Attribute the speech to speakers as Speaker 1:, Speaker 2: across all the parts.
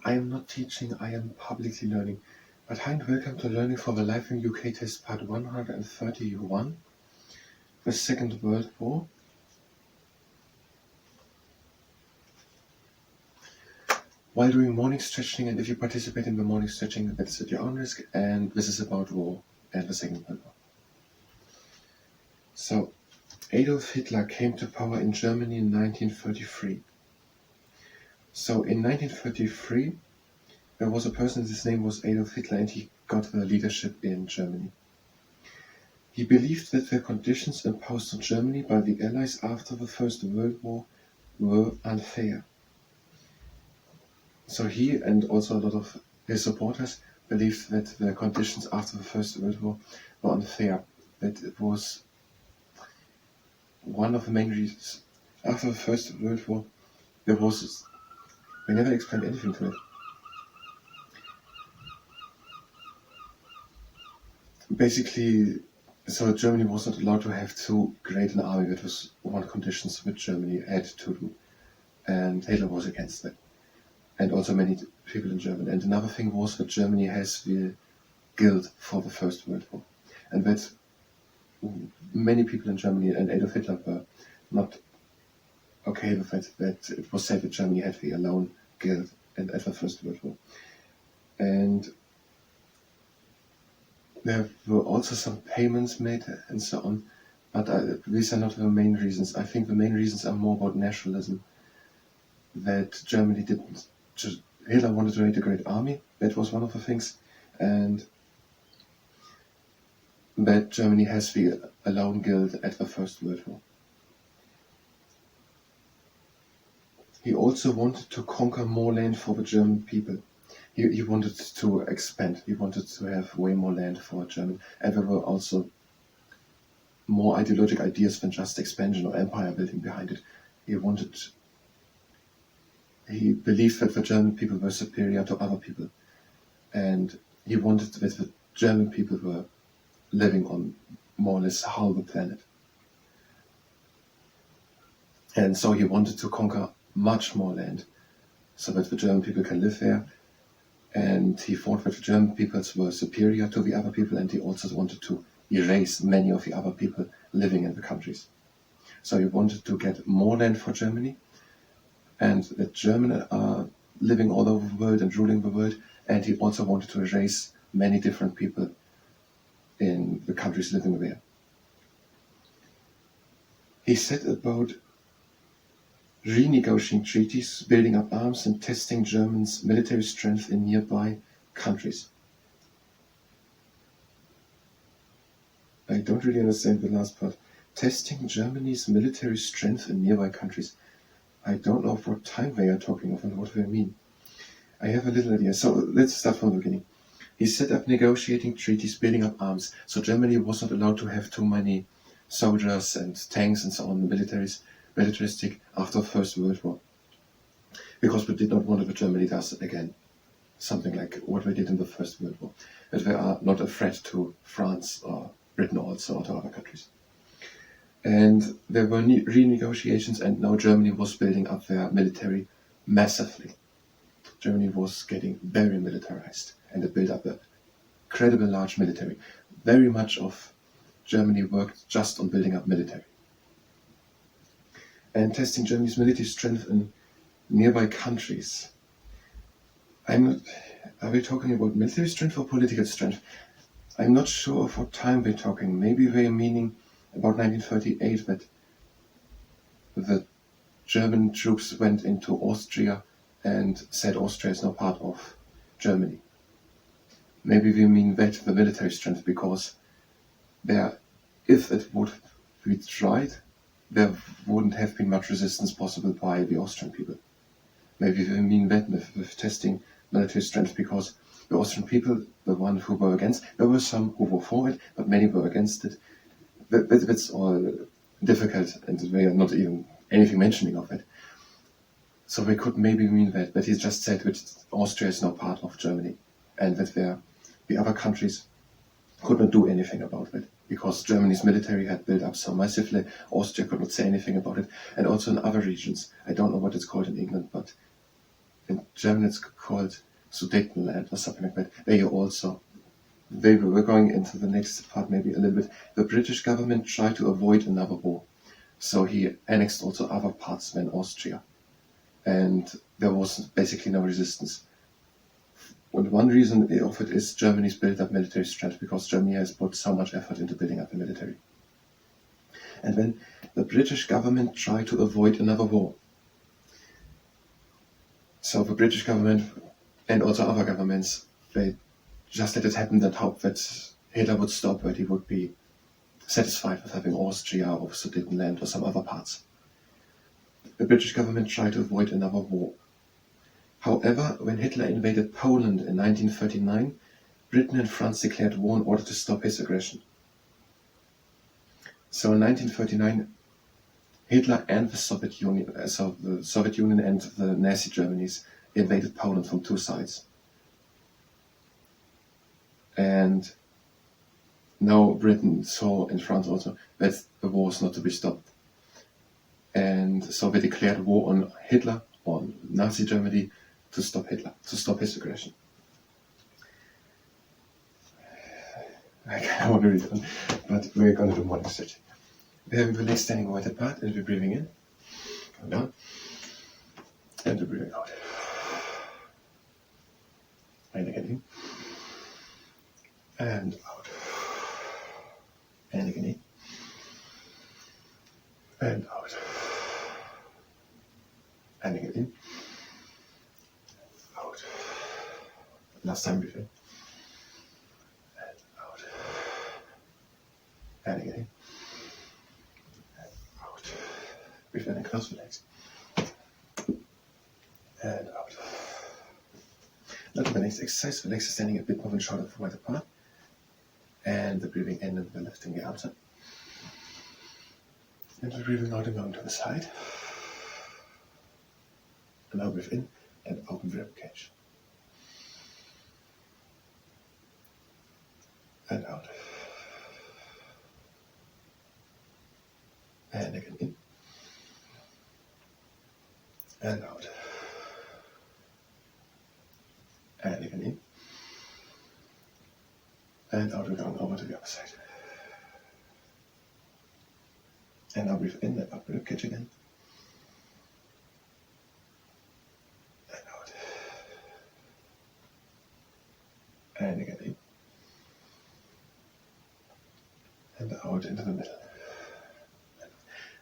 Speaker 1: I am not teaching, I am publicly learning. But hi and welcome to Learning for the Life in UK test part 131, the Second World War. While doing morning stretching, and if you participate in the morning stretching, that's at your own risk, and this is about war and the Second World War. So, Adolf Hitler came to power in Germany in 1933. So in 1933, there was a person, his name was Adolf Hitler, and he got the leadership in Germany. He believed that the conditions imposed on Germany by the Allies after the First World War were unfair. So he and also a lot of his supporters believed that the conditions after the First World War were unfair. That it was one of the main reasons. After the First World War, they never explained anything to it. Basically, so Germany was not allowed to have too great an army. That was one of the conditions which Germany had to do. And Hitler was against that. And also many people in Germany. And another thing was that Germany has the guilt for the First World War. And that many people in Germany and Adolf Hitler were not okay with that it was said that Germany had the alone guilt and at the First World War. And there were also some payments made and so on, but these are not the main reasons. I think the main reasons are more about nationalism. That Germany didn't. Hitler wanted to create a great army, that was one of the things, and that Germany has the alone guilt at the First World War. He also wanted to conquer more land for the German people. He wanted to expand. He wanted to have way more land for Germany. And there were also more ideological ideas than just expansion or empire building behind it. He believed that the German people were superior to other people. And he wanted that the German people were living on more or less half the planet. And so he wanted to conquer much more land so that the German people can live there. And he thought that the German peoples were superior to the other people, and he also wanted to erase many of the other people living in the countries. So he wanted to get more land for Germany, and that Germans are living all over the world and ruling the world, and he also wanted to erase many different people in the countries living there. He said about renegotiating treaties, building up arms, and testing Germany's military strength in nearby countries. I don't really understand the last part. Testing Germany's military strength in nearby countries. I don't know what time they are talking of and what they mean. I have a little idea. So let's start from the beginning. He set up negotiating treaties, building up arms. So Germany was not allowed to have too many soldiers and tanks and so on, militaristic after the First World War, because we did not want that Germany does again something like what they did in the First World War, that they are not a threat to France or Britain also or to other countries. And there were renegotiations, and now Germany was building up their military massively. Germany was getting very militarized, and it built up a credible large military. Very much of Germany worked just on building up military. And testing Germany's military strength in nearby countries. Are we talking about military strength or political strength? I'm not sure of what time we're talking. Maybe we're meaning about 1938, that the German troops went into Austria and said Austria is now part of Germany. Maybe we mean that, the military strength, because if it would be tried, there wouldn't have been much resistance possible by the Austrian people. Maybe we mean that with testing military strength, because the Austrian people, the ones who were against, there were some who were for it, but many were against it. That's all difficult, and they are not even anything mentioning of it. So we could maybe mean that, but he just said that Austria is now part of Germany, and that the other countries could not do anything about it, because Germany's military had built up so massively. Austria could not say anything about it, and also in other regions. I don't know what it's called in England, but in German it's called Sudetenland or something like that, where you also, we're going into the next part maybe a little bit. The British government tried to avoid another war, so he annexed also other parts than Austria, and there was basically no resistance. And one reason of it is Germany's built up military strength, because Germany has put so much effort into building up the military. And when the British government tried to avoid another war, so the British government and also other governments, they just let it happen and hope that Hitler would stop, that he would be satisfied with having Austria or Sudetenland or some other parts. The British government tried to avoid another war. However, when Hitler invaded Poland in 1939, Britain and France declared war in order to stop his aggression. So in 1939, Hitler and the Soviet Union, the Soviet Union and the Nazi Germanies invaded Poland from two sides. And now Britain saw in France also that the war was not to be stopped. And so they declared war on Hitler, on Nazi Germany, to stop Hitler, to stop his aggression. I kind of want to read it, but we're going to do morning stretching. We have the legs standing wide apart, and we're breathing in, come down, and we're breathing out. And again in, and out, and again in, and out, and again in, out. Last time breathe in, and out, and again in, and out. Breathe in and close the legs, and out. Now to the next exercise. The legs are standing a bit more than shoulder wide apart, and the breathing in and the lifting the arms up, and the breathing out and going to the side. And now breathe in and open the rib cage, and out, and again in, and out, and again in, and out. We're going over to the other side. And now breathe in and up the rib cage again, and out, and again in, and out into the middle.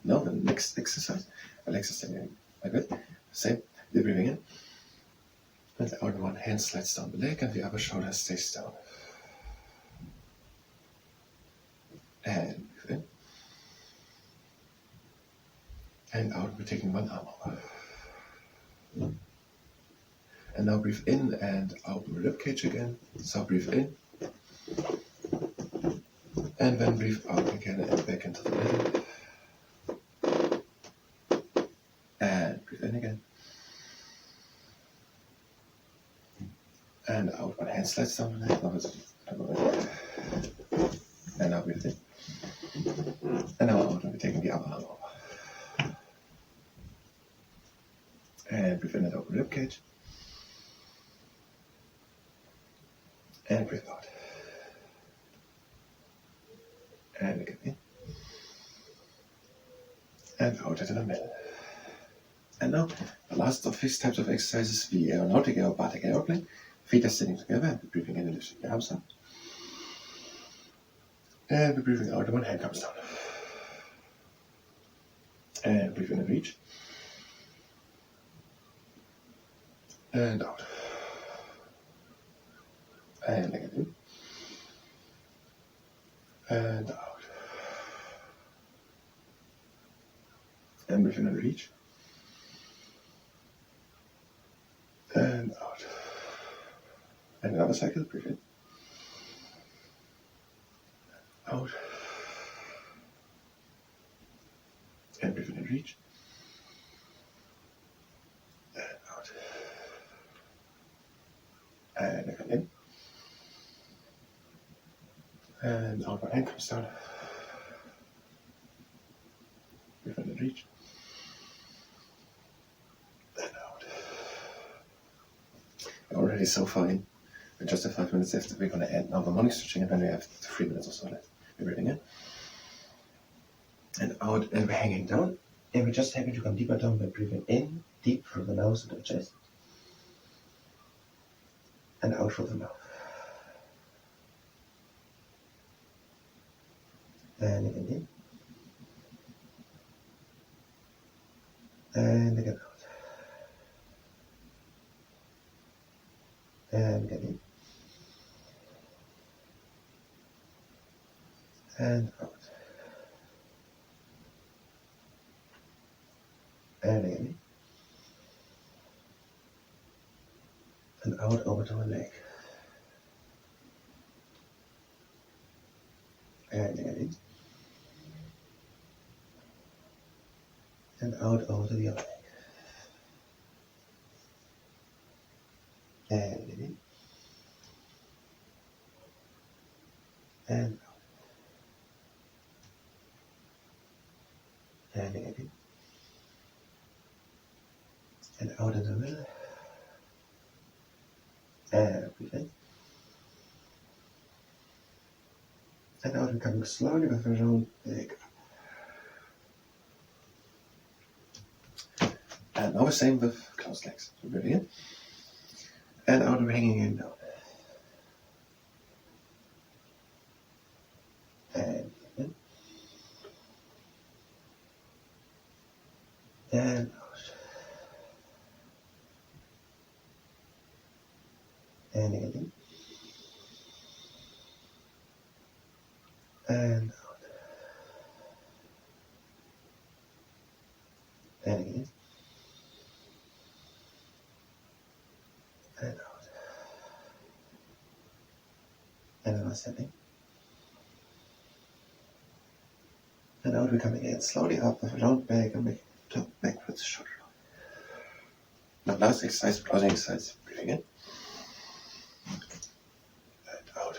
Speaker 1: Now the next exercise, the legs are standing like that. Same, we're breathing in, and out. One hand slides down the leg, and the other shoulder stays down. And breathe in, and out. We're taking one arm over. And now breathe in and open the ribcage again. So breathe in, and then breathe out again and back into the middle. And breathe in again. And out. One hand slides down the leg. And now breathe in. And now out. And we're taking the other arm over. And breathe in and open ribcage. And breathe out. And again in. And out into the middle. And now, the last of these types of exercises, the aeronautic aerobatic aeroplane. Feet are sitting together, and we're breathing in and lifting the arms up. And we're breathing out, and one hand comes down. And breathe in and reach. And out. And again in. And out. And breathe in and reach. And out. And another cycle, breathe in. Out. And breathe in and reach. And out. And again in. And out, one hand comes down. Breathe in and reach. And out. already so far in. In just 5 minutes left, we're going to end now the morning stretching, and then we have 3 minutes or so left. We're breathing in and out, and we're hanging down. And we're just happy to come deeper down by breathing in deep through the nose into the chest, and out through the mouth. And again in, and again out, and again in, and out, and again in, and out over to the leg, and again in, and out over to the other leg, and again in, and out, and again in, and out in the middle, and breathe in, and out, and coming slowly with a round leg up. And now the same with closed legs. So breathe in, and out, and hanging in down, and in, and out, and again in, and out, and again in, and out, and then stepping, and out, we come again slowly up with a round back and make top backwards shoulder. Now last exercise, closing exercise, breathing in, and out,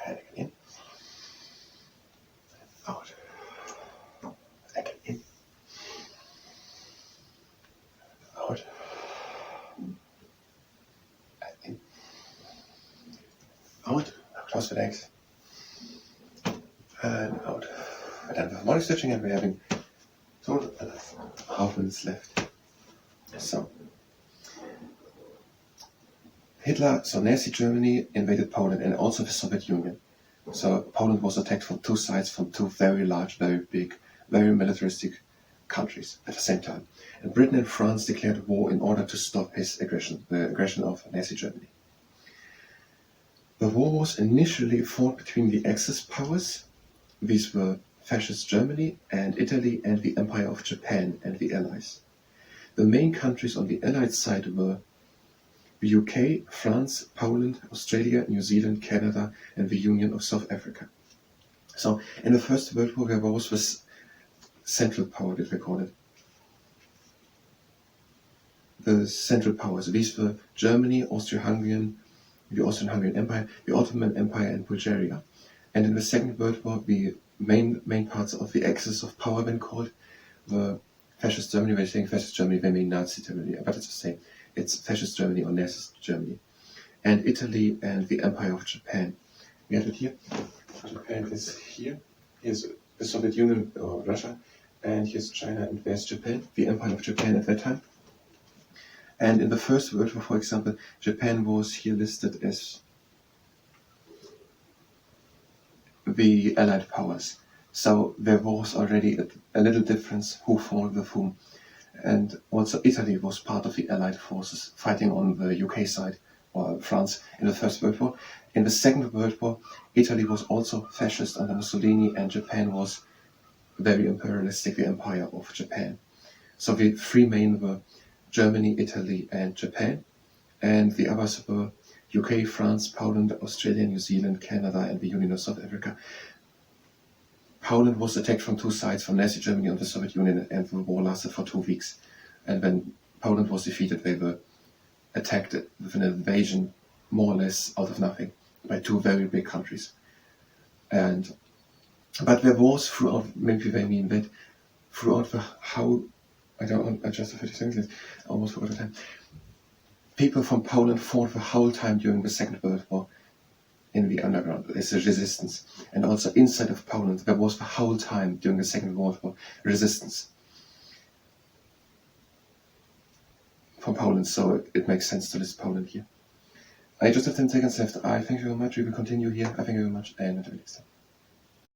Speaker 1: and again in, out, again in, out, and in, out. Now close the legs, and out. And then with morning stretching, and we're having total half minutes left. So Hitler, so Nazi Germany invaded Poland and also the Soviet Union. So Poland was attacked from two sides, from two very large, very big, very militaristic countries at the same time. And Britain and France declared war in order to stop his aggression, the aggression of Nazi Germany. The war was initially fought between the Axis powers. These were Fascist Germany and Italy and the Empire of Japan and the Allies. The main countries on the Allied side were the UK, France, Poland, Australia, New Zealand, Canada, and the Union of South Africa. So in the First World War, there was this central power, that we call it. The central powers. These were Germany, Austro-Hungarian, the Austrian-Hungarian Empire, the Ottoman Empire, and Bulgaria. And in the Second World War, the main parts of the axis of power, when called, were Fascist Germany. When saying Fascist Germany, they mean Nazi Germany, but it's the same. It's Fascist Germany or Nazi Germany. And Italy and the Empire of Japan. We have it here. Japan is here. Here's the Soviet Union or Russia. And here's China and there's Japan, the Empire of Japan at that time. And in the First World War, for example, Japan was here listed as the Allied powers. So there was already a little difference who fought with whom. And also Italy was part of the Allied forces fighting on the UK side, or France, in the First World War. In the Second World War, Italy was also fascist under Mussolini, and Japan was very imperialistic, the Empire of Japan. So the three main were Germany, Italy, and Japan. And the others were UK, France, Poland, Australia, New Zealand, Canada, and the Union of South Africa. Poland was attacked from two sides, from Nazi Germany and the Soviet Union, and the war lasted for 2 weeks. And when Poland was defeated, they were attacked with an invasion, more or less out of nothing, by two very big countries. But there was throughout, maybe they mean that, throughout the how, I just 30 seconds, I almost forgot the time. people from Poland fought the whole time during the Second World War in the underground as a resistance. And also inside of Poland, there was the whole time during the Second World War resistance from Poland, so it makes sense to list Poland here. I just have 10 seconds left. I thank you very much. We will continue here. I thank you very much, and until next time.